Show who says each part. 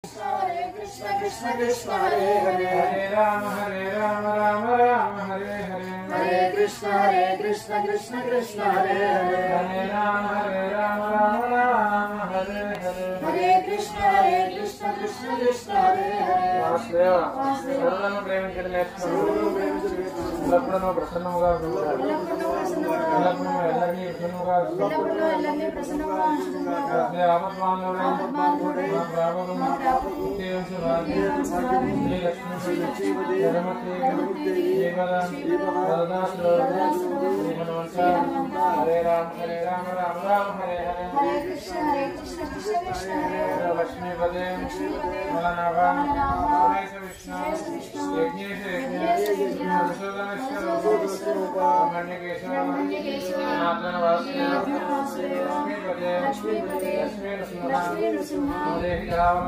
Speaker 1: Hare Krishna Krishna Krishna Hare Hare
Speaker 2: Hare Rama Rama Rama Hare Hare
Speaker 1: Hare Krishna Krishna Krishna Hare Hare
Speaker 2: Hare Rama Rama Rama Hare Hare
Speaker 1: Hare Krishna Krishna Krishna Hare Hare
Speaker 2: Vasudeva సర్వలను ప్రేమించడం నేర్చుకున్నాడు ఎల్లప్పుడూ ప్రసన్నముగా ఉంటాడు ఎల్లప్పుడూ ఎల్లరినీ ప్రసన్నముగా ఉంచుతున్నాడు ఆపద్బాంధవుడై మా ప్రాభవం Shri Lakshmi జగమతి దేవద వరదాసు Shri Hanumantha Hare Rama Rama Rama Hare Hare
Speaker 1: Hare Krishna Krishna Krishna Hare Hare
Speaker 2: లక్ష్మీపదే మలనాభ సురేశ Vishnu యజ్ఞేశ యజ్ఞ మధుసూదనేశ్వర మణ్యకేశవ నాథన వాసుదేవ లక్ష్మీపదే లక్ష్మీ నృసింహ దేవి రావణ